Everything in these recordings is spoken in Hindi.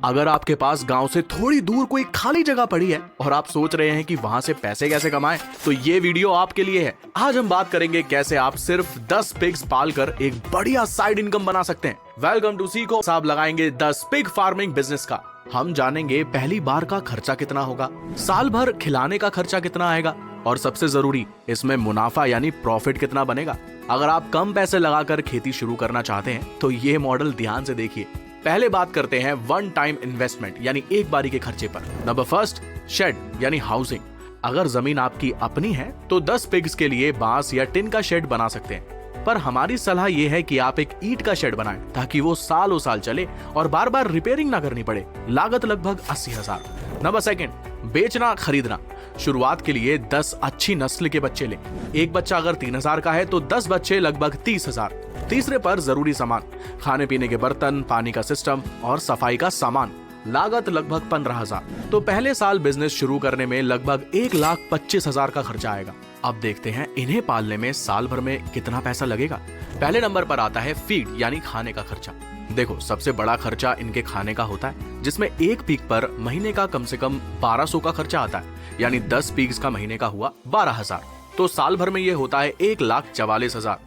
अगर आपके पास गांव से थोड़ी दूर कोई खाली जगह पड़ी है और आप सोच रहे हैं कि वहां से पैसे कैसे कमाएं, तो ये वीडियो आपके लिए है। आज हम बात करेंगे कैसे आप सिर्फ 10 पिग्स पालकर एक बढ़िया साइड इनकम बना सकते हैं। वेलकम टू सीखो। साहब लगाएंगे 10 पिग फार्मिंग बिजनेस का। हम जानेंगे पहली बार का खर्चा कितना होगा, साल भर खिलाने का खर्चा कितना आएगा और सबसे जरूरी इसमें मुनाफा यानी प्रॉफिट कितना बनेगा। अगर आप कम पैसे लगाकर खेती शुरू करना चाहते हैं तो ये मॉडल ध्यान से देखिए। पहले बात करते हैं वन टाइम इन्वेस्टमेंट यानी एक बारी के खर्चे पर। नंबर फर्स्ट, शेड यानी हाउसिंग। अगर जमीन आपकी अपनी है तो 10 पिग्स के लिए बांस या टिन का शेड बना सकते हैं, पर हमारी सलाह यह है कि आप एक ईंट का शेड बनाएं ताकि वो सालों साल चले और बार बार रिपेयरिंग ना करनी पड़े। लागत लगभग 80,000। नंबर सेकंड, बेचना खरीदना। शुरुआत के लिए 10 अच्छी नस्ल के बच्चे लें। एक बच्चा अगर 3,000 का है तो 10 बच्चे लगभग 30,000। तीसरे पर जरूरी सामान, खाने पीने के बर्तन, पानी का सिस्टम और सफाई का सामान। लागत लगभग 15,000। तो पहले साल बिजनेस शुरू करने में लगभग 1,25,000 का खर्चा आएगा। अब देखते हैं इन्हें पालने में साल भर में कितना पैसा लगेगा। पहले नंबर पर आता है फीड यानी खाने का खर्चा। देखो, सबसे बड़ा खर्चा इनके खाने का होता है, जिसमें एक पीक पर महीने का कम से कम 1200 का खर्चा आता है, यानी 10 पीक्स का महीने का हुआ 12,000। तो साल भर में ये होता है 1,44,000।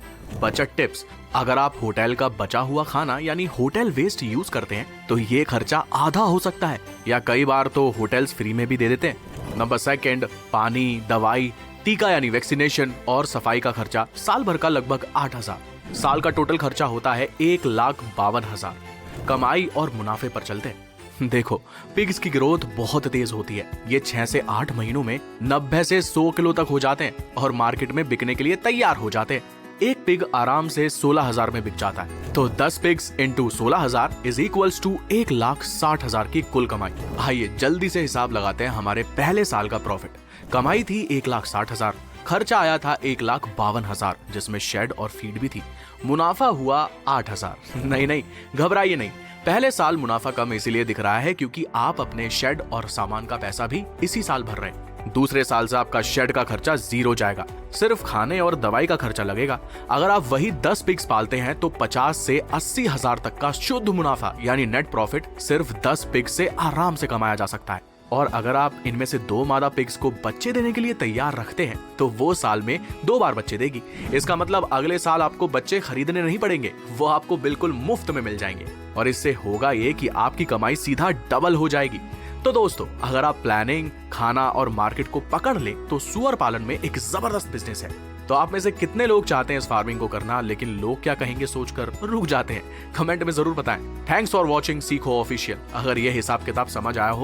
बचत टिप्स, अगर आप होटल का बचा हुआ खाना यानी होटल वेस्ट यूज करते हैं तो ये खर्चा आधा हो सकता है, या कई बार तो होटल्स फ्री में भी दे देते हैं। नंबर सेकंड, पानी, दवाई, टीका यानी वैक्सीनेशन और सफाई का खर्चा साल भर का लगभग 8,000। साल का टोटल खर्चा होता है 1,52,000। कमाई और मुनाफे पर चलते हैं। देखो, पिग्स की ग्रोथ बहुत तेज होती है। ये 6 से 8 महीनों में 90 से 100 किलो तक हो जाते हैं और मार्केट में बिकने के लिए तैयार हो जाते हैं। एक पिग आराम से 16,000 में बिक जाता है। तो 10 pigs into 16,000 is equals to 1,60,000 की कुल कमाई। आइए जल्दी से हिसाब लगाते हैं हमारे पहले साल का प्रॉफिट। कमाई थी 1,60,000, खर्चा आया था 1,52,000, जिसमें शेड और फीड भी थी। मुनाफा हुआ 8,000। नहीं, घबराइए नहीं। पहले साल मुनाफा कम इसीलिए दिख रहा है क्योंकि आप अपने शेड और सामान का पैसा भी इसी साल भर रहे हैं। दूसरे साल से आपका शेड का खर्चा 0 जाएगा, सिर्फ खाने और दवाई का खर्चा लगेगा। अगर आप वही 10 पिग्स पालते हैं तो 50 से 80,000 तक का शुद्ध मुनाफा यानी नेट प्रॉफिट सिर्फ 10 पिग्स से आराम से कमाया जा सकता है। और अगर आप इनमें से 2 मादा पिग्स को बच्चे देने के लिए तैयार रखते हैं तो वो साल में 2 बार बच्चे देगी। इसका मतलब अगले साल आपको बच्चे खरीदने नहीं पड़ेंगे, वो आपको बिल्कुल मुफ्त में मिल जाएंगे। और इससे होगा ये कि आपकी कमाई सीधा डबल हो जाएगी। तो दोस्तों, अगर आप प्लानिंग, खाना और मार्केट को पकड़ ले तो सुअर पालन में एक जबरदस्त बिजनेस है। तो आप में से कितने लोग चाहते हैं इस फार्मिंग को करना, लेकिन लोग क्या कहेंगे सोचकर रुक जाते हैं? कमेंट में जरूर बताएं। थैंक्स फॉर वॉचिंग सीखो ऑफिशियल। अगर ये हिसाब किताब समझ आया हो